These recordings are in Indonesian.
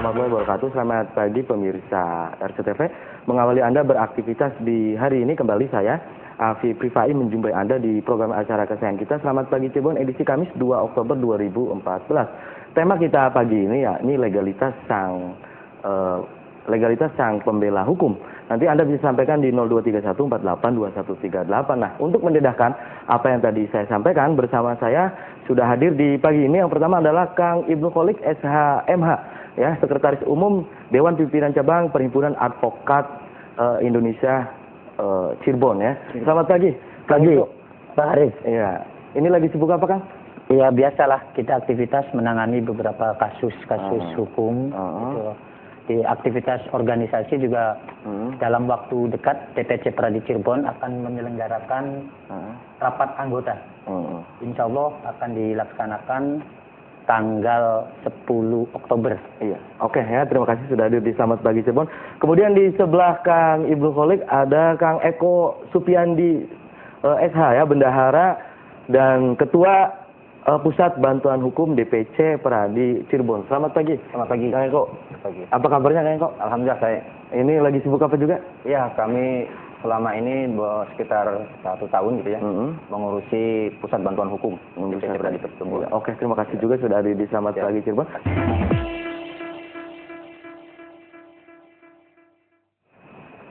warahmatullahi wabarakatuh. Selamat pagi pemirsa RCTV. Mengawali Anda beraktivitas di hari ini kembali saya, Afi Prifai, menjumpai Anda di program acara kesayangan kita. Selamat pagi Cirebon, edisi Kamis 2 Oktober 2014. Tema kita pagi ini yakni legalitas sang pembela hukum. Nanti Anda bisa sampaikan di 0231482138. Nah, untuk mendedahkan apa yang tadi saya sampaikan, bersama saya sudah hadir di pagi ini. Yang pertama adalah Kang Ibnu Kholik, SHMH, ya, Sekretaris Umum Dewan Pimpinan Cabang Perhimpunan Advokat Indonesia Cirebon, ya. Selamat pagi. Pagi, Pak Haris. Iya. Ini lagi sibuk apa, Kang? Ya, biasalah kita aktivitas menangani beberapa kasus hukum. Gitu. Di aktivitas organisasi juga dalam waktu dekat TPC Pradi Cirebon akan menyelenggarakan rapat anggota. Insya Allah akan dilaksanakan tanggal 10 Oktober. Iya. Oke, ya, terima kasih sudah hadir di Selamat Pagi Cirebon. Kemudian di sebelah Kang Ibnu Kholik ada Kang Eko Supiandi SH, ya, Bendahara dan Ketua Pusat Bantuan Hukum DPC Pradi Cirebon. Selamat pagi. Selamat pagi, Kang Eko. Pagi. Apa kabarnya, Kang Eko? Alhamdulillah saya. Ini lagi sibuk apa juga? Ya, kami selama ini sekitar 1 tahun gitu ya, mengurusi Pusat Bantuan Hukum DPC Pradi Cirebon. Oke, terima kasih juga sudah hadir di Selamat Pagi Cirebon.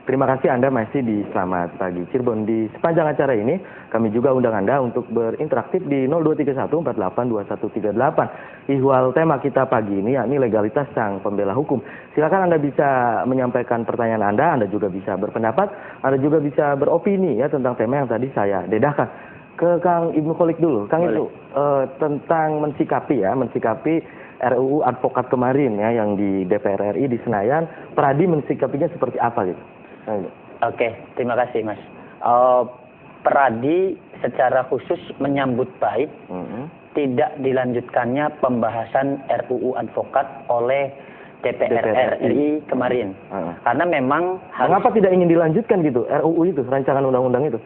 Terima kasih Anda masih di Selamat Pagi Cirebon. Di sepanjang acara ini, kami juga undang Anda untuk berinteraktif di 0231482138. Ihwal tema kita pagi ini yakni legalitas sang pembela hukum. Silakan Anda bisa menyampaikan pertanyaan Anda juga bisa berpendapat, Anda juga bisa beropini ya tentang tema yang tadi saya dedahkan. Ke Kang Ibnu Kholik dulu. Kang Ibnu, tentang mensikapi RUU Advokat kemarin ya yang di DPR RI di Senayan, Pradi mensikapinya seperti apa gitu? Oke, terima kasih Mas. Pradi secara khusus menyambut baik tidak dilanjutkannya pembahasan RUU Advokat oleh DPR RI kemarin. Karena memang mengapa tidak ingin dilanjutkan gitu RUU itu, rancangan undang-undang itu?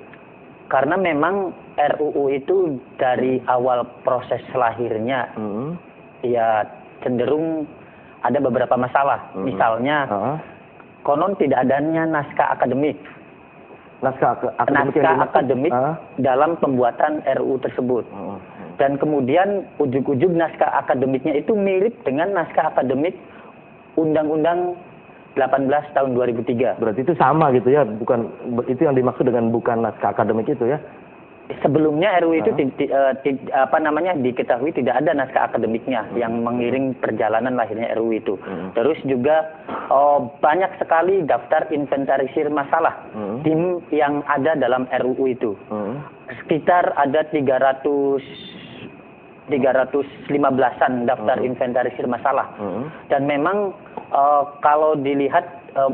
Karena memang RUU itu dari awal proses lahirnya ya cenderung ada beberapa masalah. Misalnya konon tidak adanya naskah akademik. Naskah akademik dalam pembuatan RUU tersebut. Dan kemudian ujug-ujug naskah akademiknya itu mirip dengan naskah akademik Undang-Undang 18 tahun 2003. Berarti itu sama gitu ya, bukan itu yang dimaksud dengan bukan naskah akademik itu ya? Sebelumnya RUU itu diketahui tidak ada naskah akademiknya yang mengiring perjalanan lahirnya RUU itu. Terus juga banyak sekali daftar inventarisir masalah tim yang ada dalam RUU itu. Sekitar ada 315-an daftar inventarisir masalah. Dan memang kalau dilihat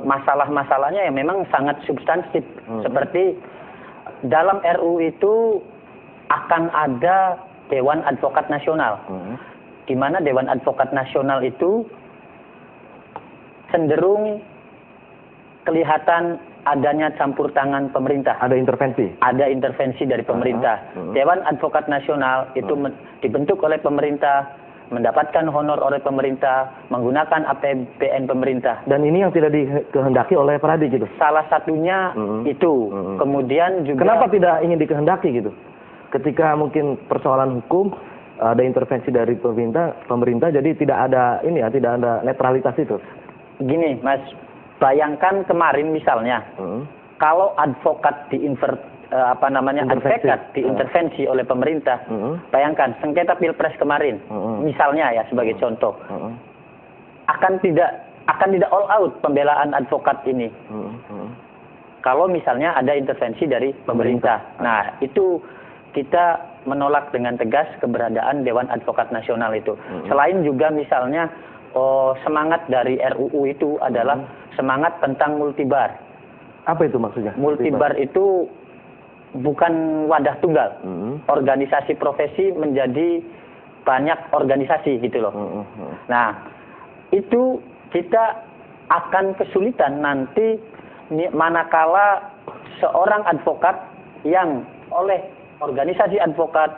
masalah-masalahnya ya memang sangat substansif. Seperti dalam RUU itu akan ada Dewan Advokat Nasional, di mana Dewan Advokat Nasional itu cenderung kelihatan adanya campur tangan pemerintah. Ada intervensi? Ada intervensi dari pemerintah. Dewan Advokat Nasional itu dibentuk oleh pemerintah, mendapatkan honor oleh pemerintah, menggunakan APBN pemerintah. Dan ini yang tidak dikehendaki oleh Pradi gitu? Salah satunya itu. Kemudian juga... Kenapa tidak ingin dikehendaki gitu? Ketika mungkin persoalan hukum, ada intervensi dari pemerintah jadi tidak ada netralitas itu. Gini, Mas, bayangkan kemarin misalnya, kalau advokat diintervensi oleh pemerintah, bayangkan sengketa Pilpres kemarin, misalnya ya sebagai contoh, akan tidak all out pembelaan advokat ini. Kalau misalnya ada intervensi dari pemerintah. Nah, itu kita menolak dengan tegas keberadaan Dewan Advokat Nasional itu. Selain juga misalnya semangat dari RUU itu adalah semangat tentang multibar. Apa itu maksudnya? Multibar itu bukan wadah tunggal. Organisasi profesi menjadi banyak organisasi gitu loh. Nah, itu kita akan kesulitan nanti manakala seorang advokat yang oleh organisasi advokat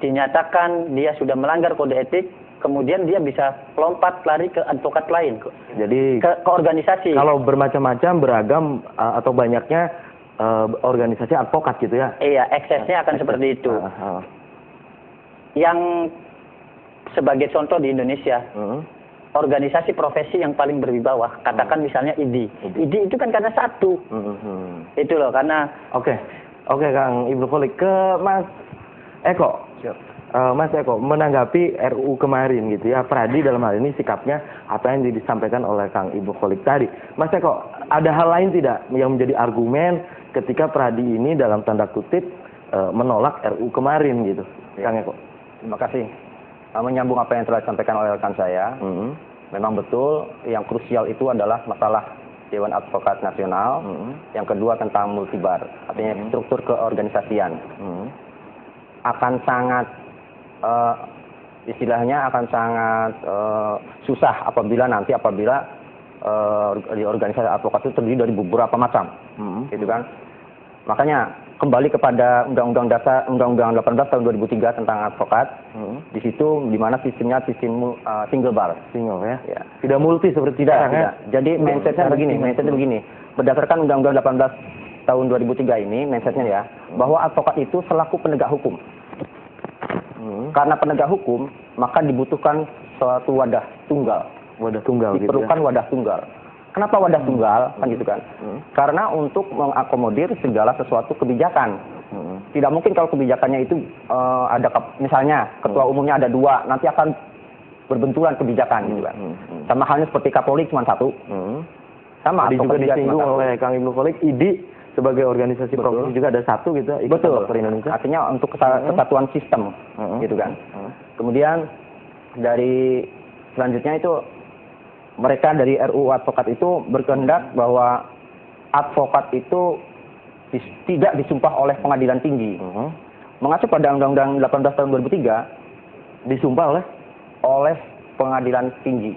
dinyatakan dia sudah melanggar kode etik, kemudian dia bisa lompat lari ke advokat lain, Jadi ke organisasi. kalau bermacam-macam, beragam atau banyaknya organisasi advokat gitu ya? Iya, eksesnya akan seperti itu. Yang sebagai contoh di Indonesia, organisasi profesi yang paling berwibawa, katakan misalnya ID. ID itu kan karena satu. Itu loh, karena... Oke, Kang Ibnu Kholik, ke Mas Eko. Mas Eko, menanggapi RUU kemarin gitu ya, Pradi dalam hal ini sikapnya apa yang disampaikan oleh Kang Ibnu Kholik tadi. Mas Eko, ada hal lain tidak yang menjadi argumen ketika Pradi ini dalam tanda kutip menolak RUU kemarin gitu, Kang Eko? Terima kasih. Menyambung apa yang telah disampaikan oleh rekan saya, memang betul yang krusial itu adalah masalah Dewan Advokat Nasional, yang kedua tentang multibar, artinya struktur keorganisasian. Akan sangat, istilahnya akan sangat susah apabila di organisasi advokat itu terdiri dari beberapa macam, gitu kan. Makanya kembali kepada Undang-Undang 18 tahun 2003 tentang advokat, di situ di mana sistemnya sistem single bar, ya. Tidak multi seperti tidak. Jadi mindsetnya begini, berdasarkan Undang-Undang 18 tahun 2003 ini mindsetnya ya, bahwa advokat itu selaku penegak hukum. Karena penegak hukum, maka dibutuhkan suatu wadah tunggal. Diperlukan gitu ya? Wadah tunggal. Kenapa wadah tunggal? Kan gitu kan. Karena untuk mengakomodir segala sesuatu kebijakan. Tidak mungkin kalau kebijakannya itu ada, misalnya ketua umumnya ada 2, nanti akan berbenturan kebijakan gitu kan. Sama halnya seperti Kapolri cuma 1. Sama. Tadi juga disinggung oleh Kang Ibnu Kholik, ID sebagai organisasi profesi juga ada 1 gitu, Ikatan Dokter Indonesia. Artinya untuk kesatuan sistem, gitu kan. Kemudian dari selanjutnya itu mereka dari RUU advokat itu berkehendak bahwa advokat itu tidak disumpah oleh pengadilan tinggi. Mengacu pada Undang-Undang 18 tahun 2003, disumpah oleh pengadilan tinggi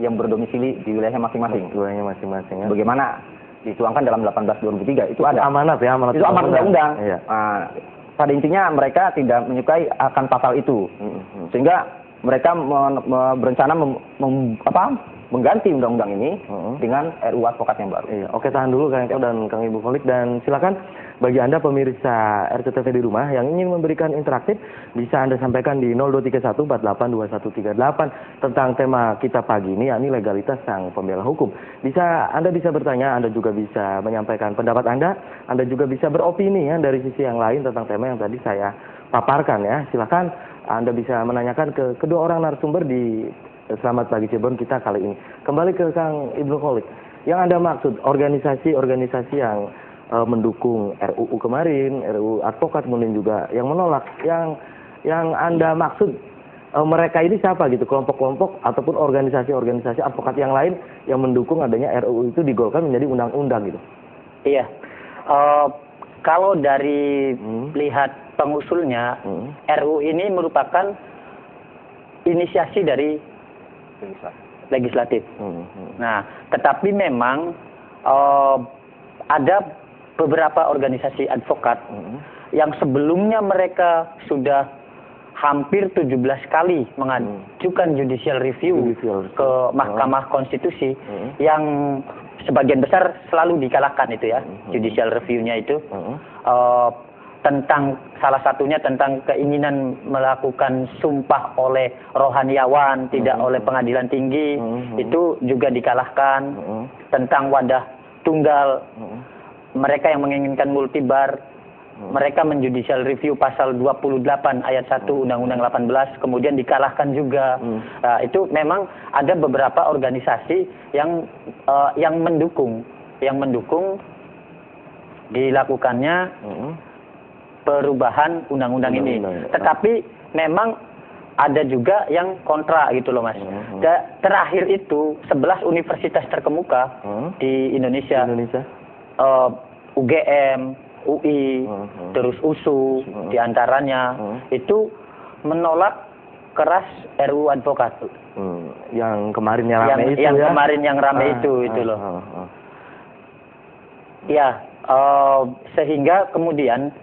yang berdomisili di wilayahnya masing-masing. Ya. Bagaimana dituangkan dalam 18 2003 itu ada. Amanat ya, itu amanat undang-undang. Iya. Pada intinya mereka tidak menyukai akan pasal itu, sehingga mereka berencana mengganti undang-undang ini dengan RUU advokat yang baru. Iya. Oke, tahan dulu Kang Eko dan Kang Ibnu Kholik, dan silakan bagi Anda pemirsa RCTV di rumah yang ingin memberikan interaktif, bisa Anda sampaikan di 0231482138 tentang tema kita pagi ini, yakni legalitas sang pembela hukum. Anda bisa bertanya, Anda juga bisa menyampaikan pendapat Anda juga bisa beropini ya dari sisi yang lain tentang tema yang tadi saya paparkan ya. Silakan Anda bisa menanyakan ke kedua orang narasumber di Selamat Pagi Cirebon kita kali ini. Kembali ke Kang Ibnu Kholik, yang Anda maksud organisasi-organisasi yang mendukung RUU kemarin, RUU advokat, kemudian juga yang menolak, yang Anda maksud mereka ini siapa gitu, kelompok-kelompok ataupun organisasi-organisasi advokat yang lain yang mendukung adanya RUU itu digolkan menjadi undang-undang gitu? Iya, kalau dari lihat pengusulnya, RUU ini merupakan inisiasi dari legislatif. Nah, tetapi memang ada beberapa organisasi advokat yang sebelumnya mereka sudah hampir 17 kali mengajukan judicial review ke Mahkamah Konstitusi, yang sebagian besar selalu dikalahkan itu ya, judicial review-nya itu. Tentang salah satunya tentang keinginan melakukan sumpah oleh rohaniawan, tidak oleh pengadilan tinggi, itu juga dikalahkan. Tentang wadah tunggal, mereka yang menginginkan multibar, mereka menjudicial review pasal 28 ayat 1 Undang-Undang 18, kemudian dikalahkan juga. Itu memang ada beberapa organisasi yang mendukung dilakukannya perubahan undang-undang ini. Tetapi memang ada juga yang kontra gitu loh Mas. Terakhir itu 11 universitas terkemuka di Indonesia. UGM, UI, terus USU diantaranya itu menolak keras RUU advokat. Yang kemarin yang ramai itu yang ya? Kemarin yang ramai itu loh. Ya, sehingga kemudian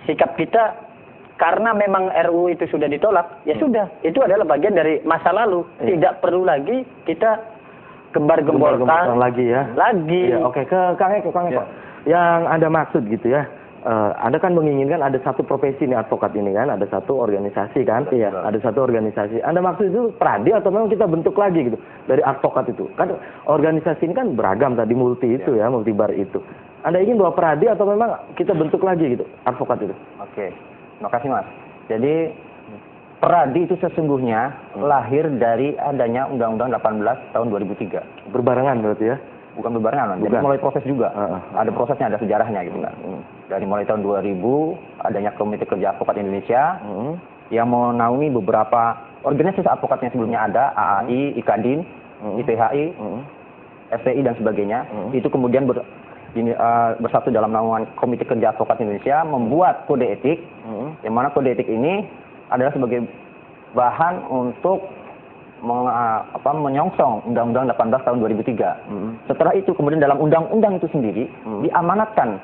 sikap kita karena memang RUU itu sudah ditolak, ya sudah, itu adalah bagian dari masa lalu. Tidak perlu lagi kita gembar-gemborkan lagi ya. Lagi. Ya, oke, ke Kang Eko. Yang Anda maksud gitu ya. Anda kan menginginkan ada satu profesi nih advokat ini kan, ada satu organisasi kan, ada satu organisasi. Anda maksud itu pradi atau memang kita bentuk lagi gitu dari advokat itu? Kan organisasi ini kan beragam tadi, multi itu ya, multibar itu. Anda ingin bahwa pradi atau memang kita bentuk lagi gitu advokat itu? Oke, terima kasih Mas. Jadi pradi itu sesungguhnya lahir dari adanya Undang-Undang 18 tahun 2003. Berbarengan berarti ya? Bukan berbarengan, jadi mulai proses juga. Ada prosesnya, ada sejarahnya gitu kan. Dari mulai tahun 2000 adanya Komite Kerja Advokat Indonesia yang menaungi beberapa organisasi advokat yang sebelumnya ada, AAI, IKADIN, IPHI, FPI dan sebagainya. Itu kemudian bersatu dalam naungan Komite Kerja Advokat Indonesia membuat kode etik, yang mana kode etik ini adalah sebagai bahan untuk menyongsong Undang-Undang 18 tahun 2003. Setelah itu kemudian dalam undang-undang itu sendiri diamanatkan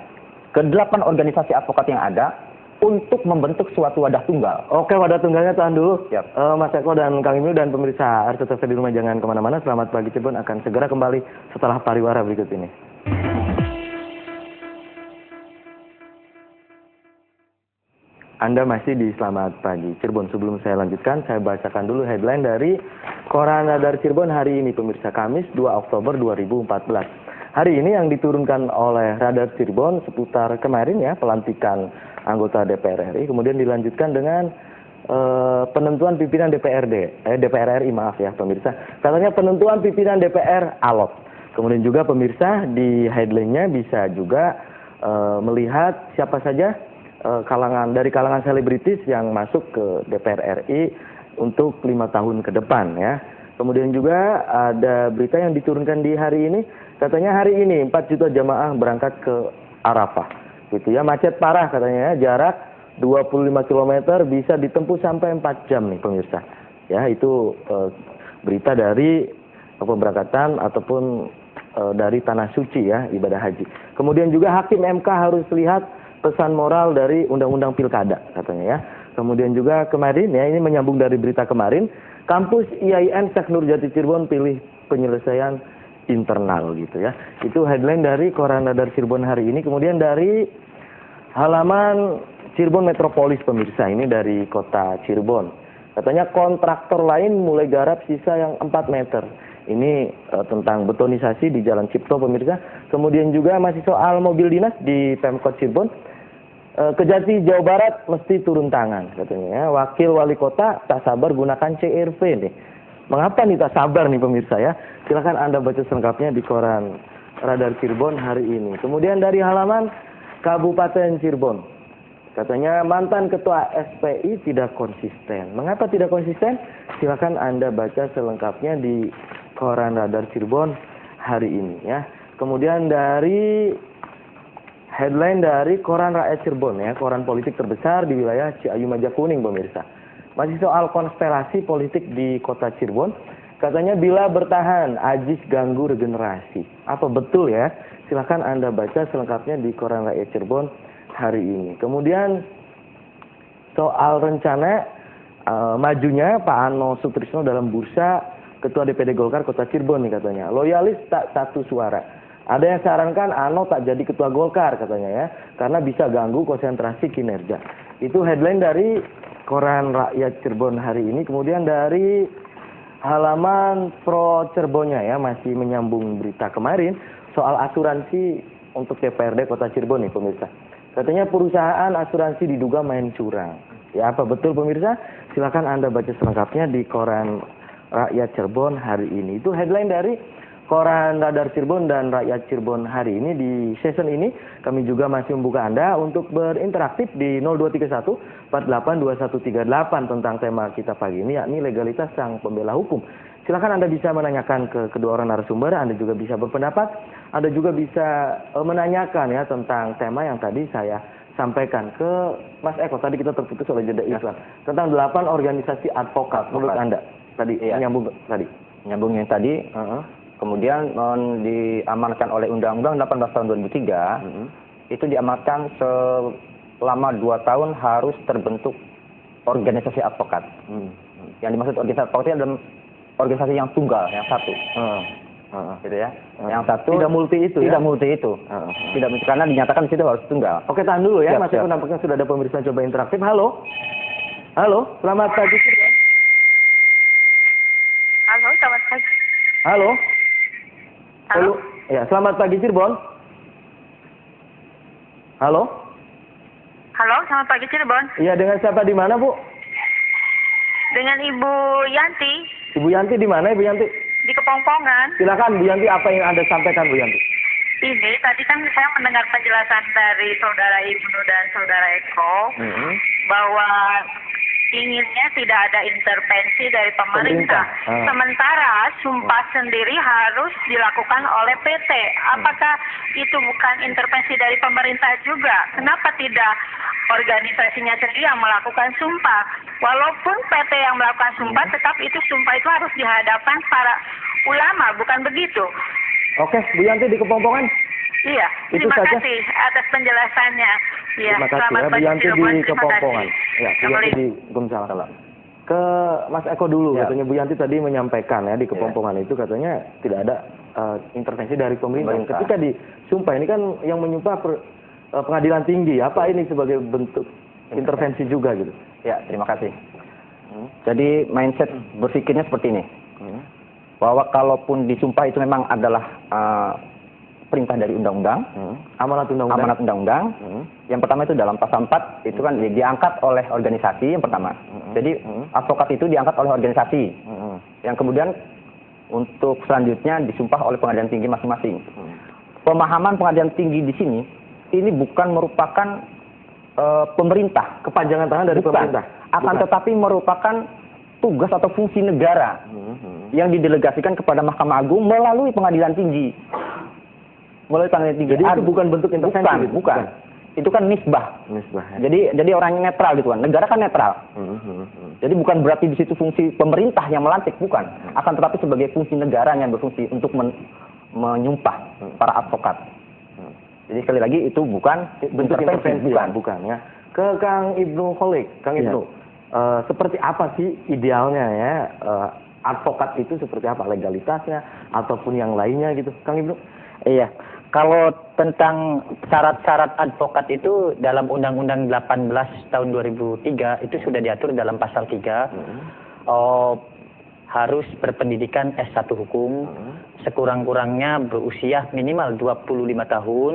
ke 8 organisasi advokat yang ada untuk membentuk suatu wadah tunggal. Oke, wadah tunggalnya tahan dulu. Siap. Mas Eko dan Kang Emil dan pemirsa RCTV di rumah jangan kemana-mana. Selamat pagi Cirebon akan segera kembali setelah pariwara berikut ini. Anda masih di Selamat Pagi Cirebon. Sebelum saya lanjutkan, saya bacakan dulu headline dari Koran Radar Cirebon hari ini, pemirsa, Kamis 2 Oktober 2014. Hari ini yang diturunkan oleh Radar Cirebon seputar kemarin ya, pelantikan anggota DPR RI, kemudian dilanjutkan dengan penentuan pimpinan DPR RI, maaf ya pemirsa. Katanya penentuan pimpinan DPR alot. Kemudian juga pemirsa di headline-nya bisa juga melihat siapa saja dari kalangan selebritis yang masuk ke DPR RI untuk 5 tahun ke depan ya. Kemudian juga ada berita yang diturunkan di hari ini, katanya hari ini 4 juta jamaah berangkat ke Arafah. Gitu ya, macet parah katanya ya, jarak 25 km bisa ditempuh sampai 4 jam nih pemirsa. Ya, itu berita dari pemberangkatan ataupun dari tanah suci ya, ibadah haji. Kemudian juga Hakim MK harus lihat pesan moral dari Undang-Undang Pilkada katanya ya. Kemudian juga kemarin ya, ini menyambung dari berita kemarin, kampus IAIN Syekh Nurjati Cirebon pilih penyelesaian internal gitu ya. Itu headline dari Koran Radar Cirebon hari ini. Kemudian dari halaman Cirebon Metropolis pemirsa, ini dari kota Cirebon. Katanya kontraktor lain mulai garap sisa yang 4 meter. Ini tentang betonisasi di Jalan Cipto pemirsa. Kemudian juga masih soal mobil dinas di Pemkot Cirebon. Kejati Jawa Barat mesti turun tangan katanya ya. Wakil wali kota tak sabar gunakan CRV nih. Mengapa nih tak sabar nih pemirsa ya? Silakan Anda baca selengkapnya di Koran Radar Cirebon hari ini. Kemudian dari halaman Kabupaten Cirebon. Katanya mantan ketua SPI tidak konsisten. Mengapa tidak konsisten? Silakan Anda baca selengkapnya di Koran Radar Cirebon hari ini ya. Kemudian dari headline dari Koran Rakyat Cirebon ya, koran politik terbesar di wilayah Ciayu Majakuning pemirsa. Masih soal konstelasi politik di kota Cirebon. Katanya bila bertahan, Ajis ganggu regenerasi. Apa betul ya? Silakan Anda baca selengkapnya di Koran Rakyat Cirebon hari ini. Kemudian soal rencana majunya Pak Ano Sutrisno dalam bursa Ketua DPD Golkar Kota Cirebon nih katanya. Loyalis tak satu suara. Ada yang sarankan Ano tak jadi Ketua Golkar katanya ya, karena bisa ganggu konsentrasi kinerja. Itu headline dari Koran Rakyat Cirebon hari ini. Kemudian dari halaman Pro Cirebonnya ya, masih menyambung berita kemarin soal asuransi untuk DPRD Kota Cirebon nih pemirsa. Katanya perusahaan asuransi diduga main curang. Ya, apa betul pemirsa? Silakan Anda baca selengkapnya di Koran Rakyat Cirebon hari ini. Itu headline dari Koran Radar Cirebon dan Rakyat Cirebon hari ini. Di season ini kami juga masih membuka Anda untuk berinteraktif di 0231 482138 tentang tema kita pagi ini, yakni legalitas sang pembela hukum. Silakan Anda bisa menanyakan ke kedua orang narasumber, Anda juga bisa berpendapat, Anda juga bisa menanyakan ya tentang tema yang tadi saya sampaikan ke Mas Eko. Tadi kita terputus oleh jeda iklan tentang 8 organisasi advokat. Menurut Anda tadi nyambung tadi? Nyambung yang tadi. Kemudian diamankan oleh Undang-Undang 18 tahun 2003, itu diamankan selama 2 tahun harus terbentuk organisasi advokat. Yang dimaksud organisasi advokat itu adalah organisasi yang tunggal, yang satu. Gitu ya. Yang satu tidak multi itu tidak ya? multi itu. Tidak multi karena dinyatakan di situ harus tunggal. Oke, tahan dulu ya. Siap, Mas Eko, nampaknya sudah ada pemirsa coba interaktif. Halo. Halo, selamat pagi. Halo, selamat pagi. Halo. Halo. Ya, selamat pagi Cirebon. Halo. Halo, selamat pagi Cirebon. Iya, dengan siapa di mana, Bu? Dengan Ibu Yanti Ibu Yanti di mana, Ibu Yanti? di Kepongpongan. Silakan Bu Yanti, apa yang Anda sampaikan, Bu Yanti? Ini tadi kan saya mendengar penjelasan dari Saudara Ibnu dan Saudara Eko bahwa inginnya tidak ada intervensi dari pemerintah. Sementara sumpah sendiri harus dilakukan oleh PT. Apakah itu bukan intervensi dari pemerintah juga? Kenapa tidak organisasinya sendiri yang melakukan sumpah? Walaupun PT yang melakukan sumpah, tetap itu sumpah itu harus di hadapan para ulama, bukan begitu? Oke, Bu Yanti di Kepongpongan. Iya, Itu terima saja. kasih atas penjelasannya. Ya, Terima kasih selamat ya, Bu pagi Yanti Cirebon. di Terima Kepongpongan. kasih. Ya, Bu Yanti Assalamualaikum. di Waalaikumsalam. Ke Mas Eko dulu, Ya. katanya Bu Yanti tadi menyampaikan ya di Kepongpongan itu katanya tidak ada intervensi dari pemerintah. Ketika disumpah ini kan yang menyumpah pengadilan tinggi. Apa ini sebagai bentuk intervensi juga gitu? Ya, terima kasih. Jadi mindset berpikirnya seperti ini. Bahwa kalaupun disumpah itu memang adalah perintah dari undang-undang, Amanat undang-undang. amanat undang-undang. Yang pertama itu dalam pasal 4 itu kan diangkat oleh organisasi yang pertama. Jadi advokat itu diangkat oleh organisasi. Yang kemudian untuk selanjutnya disumpah oleh pengadilan tinggi masing-masing. Pemahaman pengadilan tinggi di sini ini bukan merupakan pemerintah, Kepanjangan tangan dari bukan. pemerintah. Akan tetapi merupakan tugas atau fungsi negara yang didelegasikan kepada Mahkamah Agung melalui pengadilan tinggi. Melalui pengadilan tinggi. Jadi itu bukan bentuk intervensi. Bukan, gitu? bukan. Itu kan nisbah. Nisbah, ya. Jadi orangnya netral gitu kan. Negara kan netral. Jadi bukan berarti di situ fungsi pemerintah yang melantik, bukan. Akan tetapi sebagai fungsi negara yang berfungsi untuk menyumpah para advokat. Jadi sekali lagi itu bukan Bentuk intervensi, bukan. bukan ya. Ke Kang Ibnu Kholik, Kang Ibnu, seperti apa sih idealnya ya advokat itu seperti apa, legalitasnya ataupun yang lainnya gitu, Kang Ibnu? Iya, kalau tentang syarat-syarat advokat itu dalam Undang-Undang 18 tahun 2003 itu sudah diatur dalam pasal 3. Harus berpendidikan S1 hukum, sekurang-kurangnya berusia minimal 25 tahun,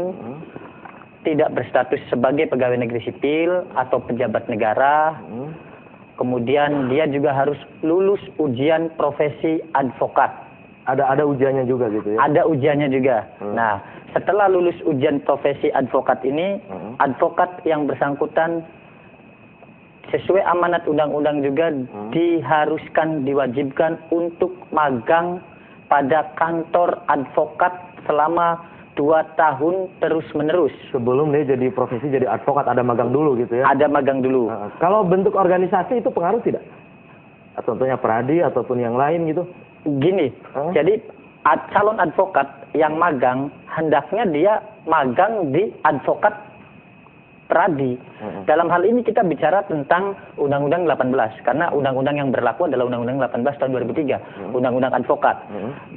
tidak berstatus sebagai pegawai negeri sipil atau pejabat negara. Kemudian dia juga harus lulus ujian profesi advokat. Ada ujiannya juga gitu ya? Ada ujiannya juga. Nah, setelah lulus ujian profesi advokat ini, advokat yang bersangkutan sesuai amanat undang-undang juga diharuskan, diwajibkan untuk magang pada kantor advokat selama 2 tahun terus-menerus. Sebelum dia jadi profesi jadi advokat ada magang dulu gitu ya? Ada magang dulu. Kalau bentuk organisasi itu pengaruh tidak? Contohnya Pradi ataupun yang lain gitu? Gini, jadi calon advokat yang magang hendaknya dia magang di advokat Pradi. Dalam hal ini kita bicara tentang Undang-Undang 18 karena undang-undang yang berlaku adalah Undang-Undang 18 tahun 2003, Undang-Undang Advokat.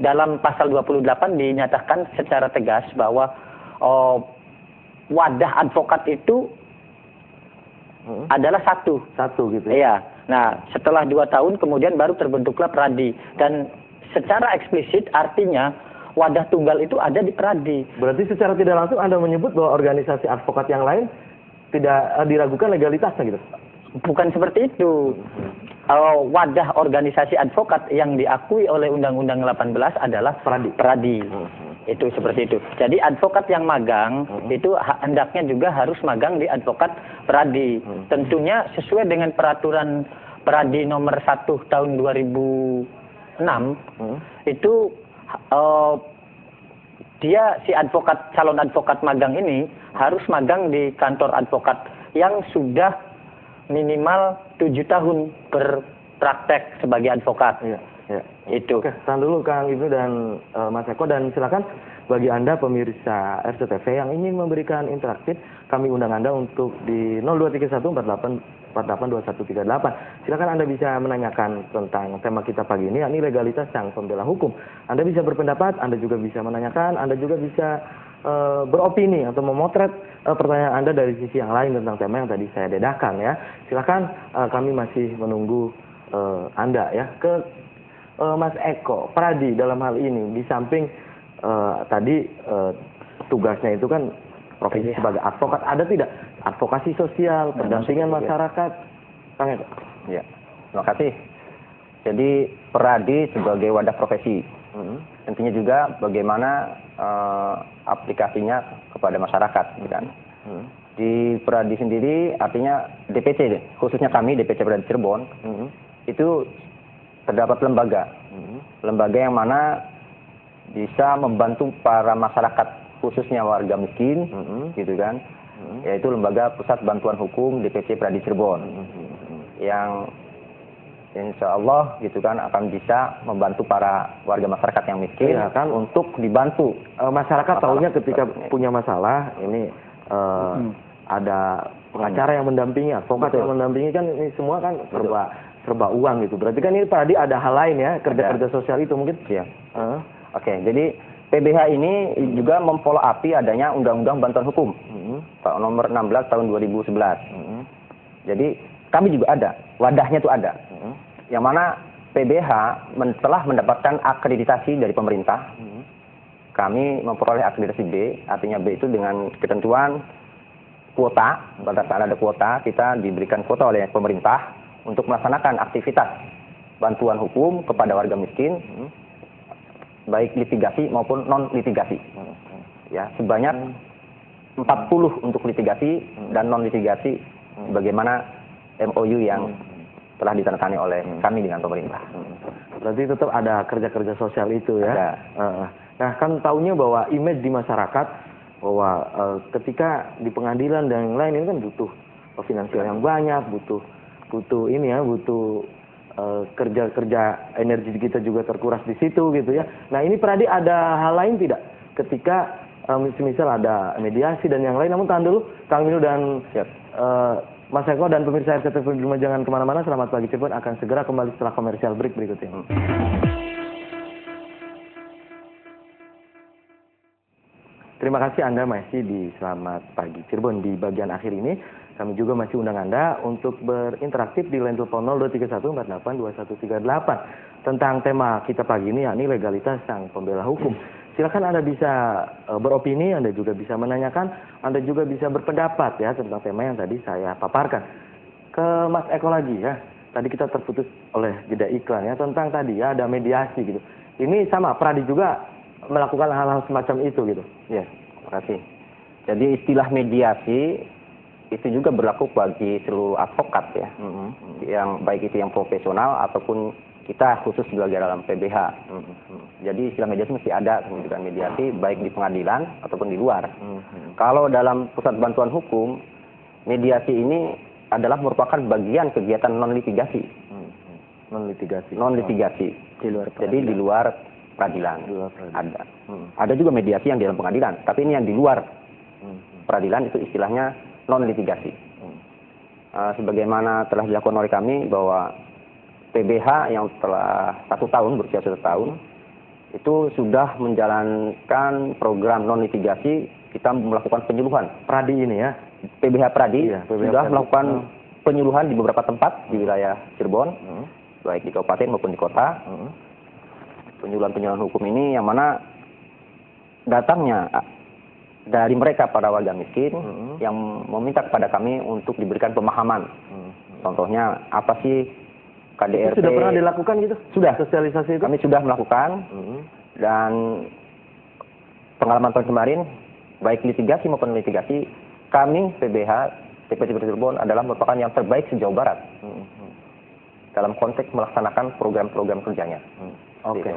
Dalam pasal 28 dinyatakan secara tegas bahwa wadah advokat itu adalah satu gitu. Iya. Nah, setelah 2 tahun kemudian baru terbentuklah Pradi dan secara eksplisit artinya wadah tunggal itu ada di Pradi. Berarti secara tidak langsung Anda menyebut bahwa organisasi advokat yang lain tidak diragukan legalitasnya gitu? Bukan seperti itu. Wadah organisasi advokat yang diakui oleh Undang-Undang 18 adalah Pradi. Itu seperti itu. Jadi advokat yang magang itu hendaknya juga harus magang di advokat Pradi. Tentunya sesuai dengan peraturan Pradi nomor 1 tahun 2006 itu dia si calon advokat magang ini harus magang di kantor advokat yang sudah minimal 7 tahun berpraktek sebagai advokat. Iya. Itu. Oke, tahan dulu Kang Ibnu dan Mas Eko, dan silakan bagi Anda pemirsa RCTV yang ingin memberikan interaktif, kami undang Anda untuk di 023148482138. Silakan Anda bisa menanyakan tentang tema kita pagi ini, yakni legalitas sang pembela hukum. Anda bisa berpendapat, Anda juga bisa menanyakan, Anda juga bisa beropini atau memotret pertanyaan Anda dari sisi yang lain tentang tema yang tadi saya dedahkan ya. Silakan, kami masih menunggu Anda ya. Ke Mas Eko Pradi dalam hal ini, di samping tadi tugasnya itu kan profesi sebagai advokat, ada tidak advokasi sosial, pendampingan masyarakat? Kang Eko. Ya, terima kasih. Jadi Pradi sebagai wadah profesi, tentunya juga bagaimana aplikasinya kepada masyarakat, kan? Di Pradi sendiri artinya DPC, khususnya kami DPC Pradi Cirebon, itu terdapat lembaga, lembaga yang mana bisa membantu para masyarakat khususnya warga miskin, gitu kan? Yaitu lembaga Pusat Bantuan Hukum DPC Pradi Cirebon, yang insya Allah gitu kan akan bisa membantu para warga masyarakat yang miskin ya, kan? Untuk dibantu. Masyarakat tahunya ketika punya masalah ini ada pengacara yang mendampingi, advokat yang mendampingi, kan ini semua kan serba uang gitu. Berarti kan ini tadi ada hal lain ya, kerja-kerja sosial itu mungkin. Iya. Oke, jadi PBH ini juga memfollow up adanya Undang-Undang Bantuan Hukum nomor 16 tahun 2011. Jadi kami juga ada, wadahnya itu ada. Yang mana PBH telah mendapatkan akreditasi dari pemerintah. Kami memperoleh akreditasi B, artinya B itu dengan ketentuan kuota. Pada saat ada kuota, kita diberikan kuota oleh pemerintah untuk melaksanakan aktivitas bantuan hukum kepada warga miskin, baik litigasi maupun non litigasi. Ya, sebanyak 40 untuk litigasi dan non litigasi, bagaimana MOU yang telah ditandatangani oleh kami dengan pemerintah. Berarti tetap ada kerja-kerja sosial itu ya. Nah, kan tahunya bahwa image di masyarakat bahwa ketika di pengadilan dan yang lain ini kan butuh finansial yang banyak, butuh ini ya, butuh kerja energi kita juga terkuras di situ gitu ya. Nah, ini Pradi ada hal lain tidak ketika misal ada mediasi dan yang lain? Namun tahan dulu, Kang Minu dan Mas Eko dan pemirsa RCTV di rumah, jangan kemana-mana. Selamat pagi Cirebon akan segera kembali setelah komersial break berikut ini. Terima kasih Anda masih di Selamat Pagi Cirebon. Di bagian akhir ini kami juga masih undang Anda untuk berinteraktif di line telepon 0231482138 tentang tema kita pagi ini, yakni legalitas sang pembela hukum. Silakan Anda bisa beropini, Anda juga bisa menanyakan, Anda juga bisa berpendapat ya tentang tema yang tadi saya paparkan. Ke Mas Eko lagi ya, tadi kita terputus oleh jeda iklan ya, tentang tadi ya ada mediasi gitu. Ini sama, Pradi juga melakukan hal-hal semacam itu gitu. Ya, terima kasih. Jadi istilah mediasi itu juga berlaku bagi seluruh advokat ya, yang baik itu yang profesional ataupun kita khusus sebagai dalam PBH. Jadi istilah mediasi mesti ada, kemudian mediasi baik di pengadilan ataupun di luar. Kalau dalam Pusat Bantuan Hukum, mediasi ini adalah merupakan bagian kegiatan non litigasi. Non litigasi. Jadi di luar peradilan. Ada. Ada juga mediasi yang di dalam pengadilan, tapi ini yang di luar peradilan itu istilahnya non litigasi. Sebagaimana telah dilakukan oleh kami bahwa PBH yang telah 1 tahun, berusia 1 tahun, itu sudah menjalankan program non litigasi. Kita melakukan penyuluhan. Pradi ini ya, PBH Pradi sudah Pradi melakukan penyuluhan di beberapa tempat di wilayah Cirebon, baik di kabupaten maupun di kota. Penyuluhan hukum ini yang mana datangnya dari mereka para warga miskin yang meminta kepada kami untuk diberikan pemahaman. Contohnya apa sih KDRT? Itu sudah pernah dilakukan gitu? Sudah. Sosialisasi itu? Kami sudah melakukan dan pengalaman tahun kemarin baik litigasi maupun litigasi, kami PBH DPC Cirebon adalah merupakan yang terbaik sejauh barat dalam konteks melaksanakan program-program kerjanya. Oke.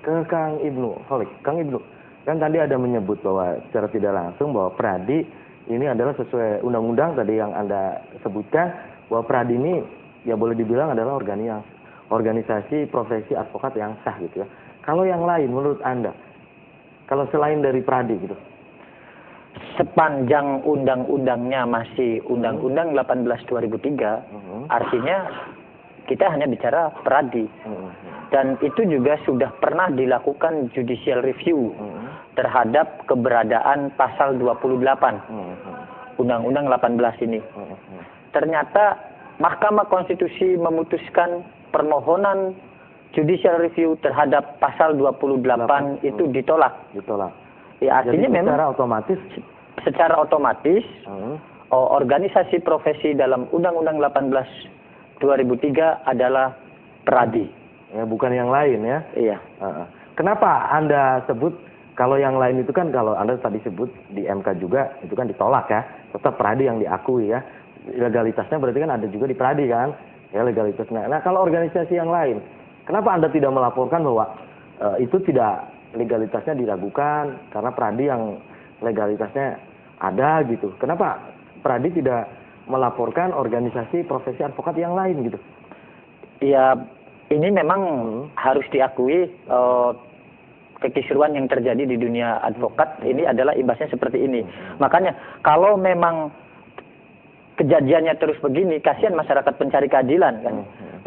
Ke Kang Ibnu Holik. Kang Ibnu, kan tadi ada menyebut bahwa secara tidak langsung bahwa Pradi ini adalah sesuai undang-undang tadi yang Anda sebutkan, bahwa Pradi ini ya boleh dibilang adalah organisasi profesi advokat yang sah gitu ya. Kalau yang lain menurut Anda, Kalau selain dari Pradi gitu. Sepanjang undang-undangnya masih Undang-Undang 18 2003, artinya kita hanya bicara Pradi. Dan itu juga sudah pernah dilakukan judicial review terhadap keberadaan pasal 28 Undang-Undang 18 ini. Ternyata Mahkamah Konstitusi memutuskan permohonan judicial review terhadap pasal 28 itu ditolak. Ya, artinya jadi memang secara otomatis organisasi profesi dalam Undang-Undang 18 2003 adalah Pradi. Ya, bukan yang lain ya. Iya. Kenapa Anda sebut kalau yang lain itu kan kalau Anda tadi sebut di MK juga itu kan ditolak ya. Tetap Pradi yang diakui ya. Legalitasnya berarti kan ada juga di Pradi kan. Ya, legalitasnya. Nah, kalau organisasi yang lain, kenapa Anda tidak melaporkan bahwa itu tidak legalitasnya diragukan karena Pradi yang legalitasnya ada gitu. Kenapa Pradi tidak melaporkan organisasi profesi advokat yang lain gitu? Ya, ini memang harus diakui kekisruan yang terjadi di dunia advokat ini adalah imbasnya seperti ini. Makanya kalau memang kejadiannya terus begini, kasihan masyarakat pencari keadilan kan.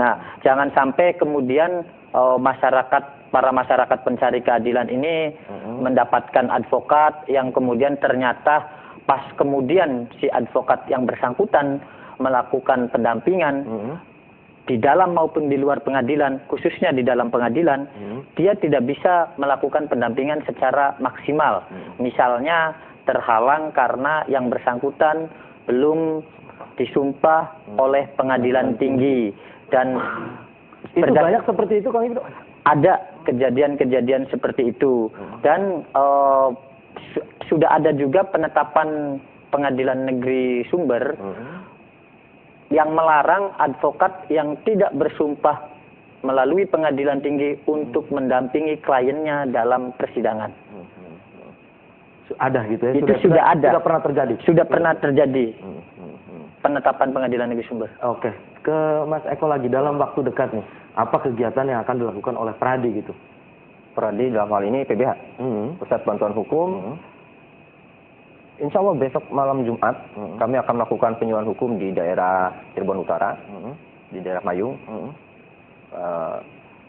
Nah, jangan sampai kemudian para masyarakat pencari keadilan ini mendapatkan advokat yang kemudian ternyata pas kemudian si advokat yang bersangkutan melakukan pendampingan di dalam maupun di luar pengadilan, khususnya di dalam pengadilan, dia tidak bisa melakukan pendampingan secara maksimal. Misalnya terhalang karena yang bersangkutan belum disumpah oleh pengadilan tinggi dan itu banyak seperti itu Kang Ibnu. Ada kejadian-kejadian seperti itu dan sudah ada juga penetapan Pengadilan Negeri Sumber yang melarang advokat yang tidak bersumpah melalui pengadilan tinggi untuk mendampingi kliennya dalam persidangan. Ada gitu ya? Itu sudah ada. Sudah pernah terjadi? Sudah pernah terjadi. Penetapan Pengadilan Negeri Sumber. Oke. Ke Mas Eko lagi, dalam waktu dekat nih, apa kegiatan yang akan dilakukan oleh Pradi gitu? Pradi dalam hal ini PBH, Pusat Bantuan Hukum. Insya Allah besok malam Jumat kami akan melakukan penyuluhan hukum di daerah Cirebon Utara, di daerah Mayung,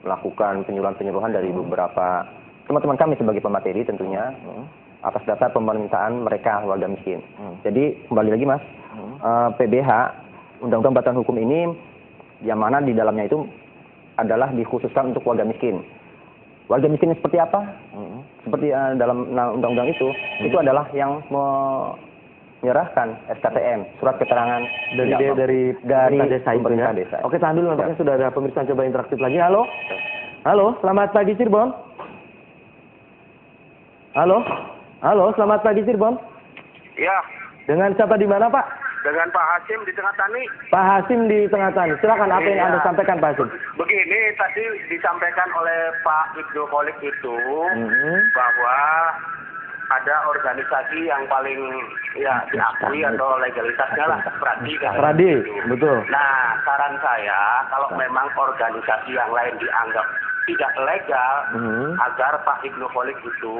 melakukan penyuluhan dari beberapa teman-teman kami sebagai pemateri tentunya, atas dasar permintaan mereka warga miskin. Jadi kembali lagi Mas, PBH Undang-Undang Bantuan Hukum ini yang mana di dalamnya itu adalah dikhususkan untuk warga miskin. Warga miskin seperti apa? Seperti dalam undang-undang itu adalah yang menyerahkan SKTM, surat keterangan dari desa itu ya. Desa. Oke, tahan dulu, nampaknya sudah ada pemirsa coba interaktif lagi. Halo? Halo, selamat pagi Cirebon. Halo, selamat pagi Cirebon. Ya. Dengan siapa di mana Pak? Dengan Pak Hasim di Tengah Tani. Pak Hasim di Tengah Tani. Silakan apa yang Anda sampaikan Pak Hasim? Begini, tadi disampaikan oleh Pak Ibnu Kholik itu bahwa ada organisasi yang paling diakui atau legalitasnya lah Pradi kan. Pradi, betul. Nah, saran saya kalau memang organisasi yang lain dianggap tidak legal, agar Pak Ibnu Kholik itu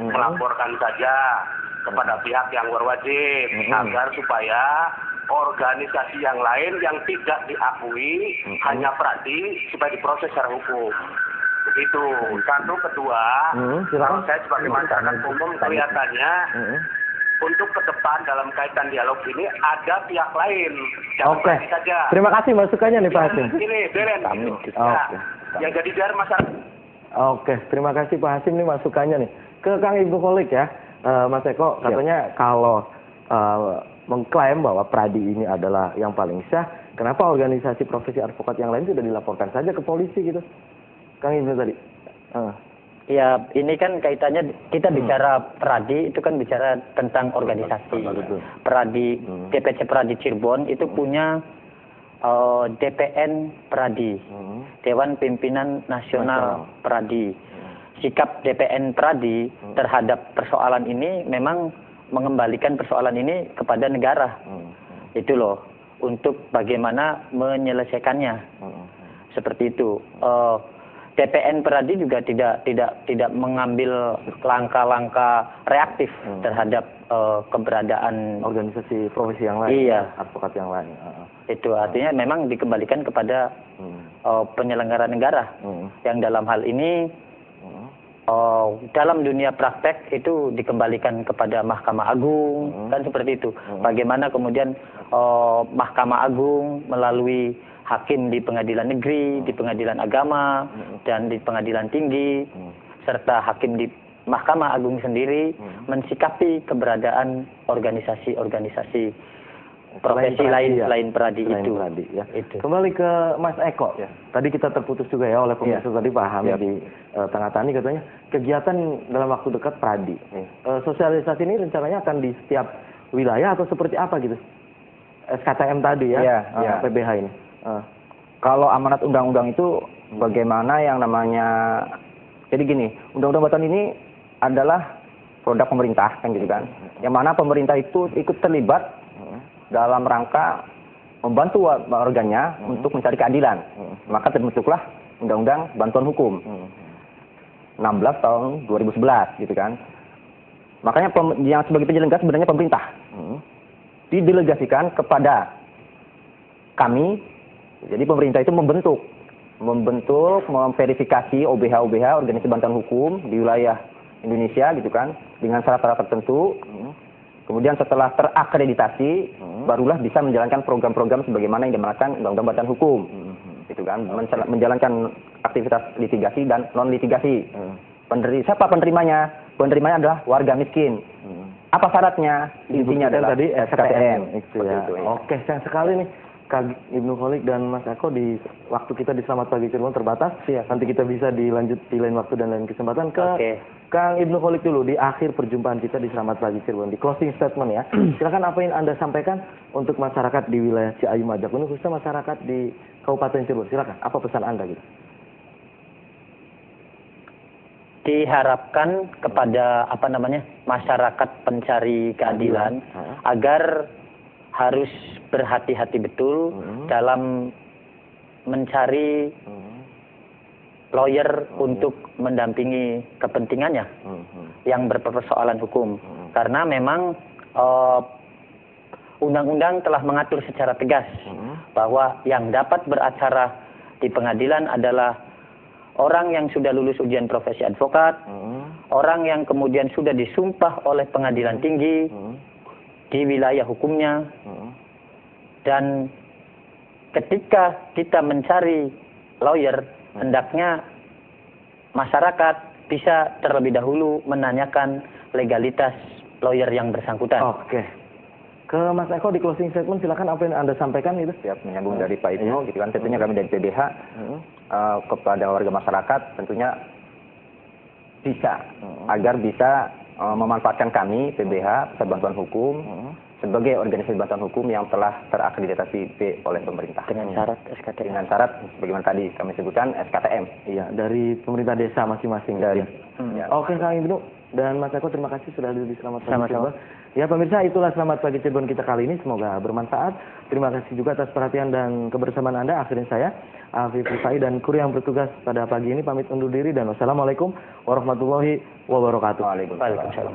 melaporkan saja kepada pihak yang berwajib agar supaya organisasi yang lain yang tidak diakui hanya Pradi supaya diproses secara hukum. Begitu. Satu, kedua, kalau saya sebagai masyarakat umum kelihatannya untuk ke depan dalam kaitan dialog ini ada pihak lain. Oke. Saja. Terima kasih masukannya nih Pak Hasim. Ini Beren. Yang jadi biar masyarakat. Oke, terima kasih Pak Hasim nih masukannya nih. Ke Kang Ibnu Kholik ya. Mas Eko katanya kalau mengklaim bahwa Pradi ini adalah yang paling sah, kenapa organisasi profesi advokat yang lain sudah dilaporkan saja ke polisi gitu? Kang Ibnu tadi. Ya, ini kan kaitannya kita bicara Pradi itu kan bicara tentang organisasi. Pradi, DPC Pradi Cirebon itu punya DPN Pradi, Dewan Pimpinan Nasional Pradi. Sikap DPN Pradi terhadap persoalan ini memang mengembalikan persoalan ini kepada negara. Itu loh, untuk bagaimana menyelesaikannya. Seperti itu. TPN Peradi juga tidak mengambil langkah-langkah reaktif terhadap keberadaan organisasi profesi yang lain, iya, advokat yang lain. Itu artinya memang dikembalikan kepada penyelenggara negara yang dalam hal ini dalam dunia praktek itu dikembalikan kepada Mahkamah Agung, kan seperti itu. Bagaimana kemudian Mahkamah Agung melalui hakim di pengadilan negeri, di pengadilan agama, dan di pengadilan tinggi, serta hakim di Mahkamah Agung sendiri mensikapi keberadaan organisasi-organisasi profesi lain Peradi itu. Itu. Kembali ke Mas Eko. Ya. Tadi kita terputus juga ya oleh pemirsa tadi Pak Hamid di Tengah Tani katanya kegiatan dalam waktu dekat Peradi. Sosialisasi ini rencananya akan di setiap wilayah atau seperti apa gitu? SKTM tadi ya, PBH ini. Kalau amanat undang-undang itu bagaimana yang namanya, jadi gini, undang-undang batuan ini adalah produk pemerintah kan gitu kan, yang mana pemerintah itu ikut terlibat dalam rangka membantu organnya untuk mencari keadilan, maka terbentuklah undang-undang bantuan hukum 16 tahun 2011 gitu kan. Makanya yang sebagai penyelenggara sebenarnya pemerintah didelegasikan kepada kami. Jadi pemerintah itu membentuk, memverifikasi OBH organisasi bantuan hukum di wilayah Indonesia gitu kan, dengan syarat-syarat tertentu. Kemudian setelah terakreditasi, barulah bisa menjalankan program-program sebagaimana yang diamanatkan Undang-Undang Bantuan Hukum, gitu kan, menjalankan aktivitas litigasi dan non litigasi. Siapa penerimanya? Penerimanya adalah warga miskin. Apa syaratnya? Intinya adalah tadi SKTM. Itu ya. Oke, sayang sekali nih. Kang Ibnu Kholik dan Mas Eko, di waktu kita di Selamat Pagi Cirebon terbatas. Nanti kita bisa dilanjut di lain waktu dan lain kesempatan ke Kang Ibnu Kholik dulu di akhir perjumpaan kita di Selamat Pagi Cirebon, di closing statement ya. Silakan apa yang Anda sampaikan untuk masyarakat di wilayah Ciayu Majapahit, khususnya masyarakat di Kabupaten Cirebon. Silakan, apa pesan Anda gitu? Diharapkan kepada masyarakat pencari keadilan agar harus berhati-hati betul dalam mencari lawyer untuk mendampingi kepentingannya yang berpersoalan hukum. Karena memang undang-undang telah mengatur secara tegas bahwa yang dapat beracara di pengadilan adalah orang yang sudah lulus ujian profesi advokat, orang yang kemudian sudah disumpah oleh pengadilan tinggi di wilayah hukumnya, dan ketika kita mencari lawyer, hendaknya masyarakat bisa terlebih dahulu menanyakan legalitas lawyer yang bersangkutan. Oke. Ke Mas Eko di closing statement silakan, apa yang Anda sampaikan itu? Siap, menyambung dari Pak Ibnu, gitu kan. Tentunya kami dari PBH kepada warga masyarakat tentunya bisa agar bisa memanfaatkan kami PBH Pusat Bantuan Hukum sebagai organisasi bantuan hukum yang telah terakreditasi B oleh pemerintah. Dengan syarat SKTM. Dengan syarat bagaimana tadi kami sebutkan SKTM. Iya, dari pemerintah desa masing-masing. Dari. Oke, Kang Ibnu dan Mas Eko, terima kasih sudah hadir di Selamat Pagi Cirebon. Ya pemirsa, itulah Selamat Pagi Cirebon kita kali ini. Semoga bermanfaat. Terima kasih juga atas perhatian dan kebersamaan Anda. Akhirnya saya, Afif Rifai, dan kru yang bertugas pada pagi ini pamit undur diri. Dan wassalamualaikum warahmatullahi wabarakatuh. Waalaikumsalam.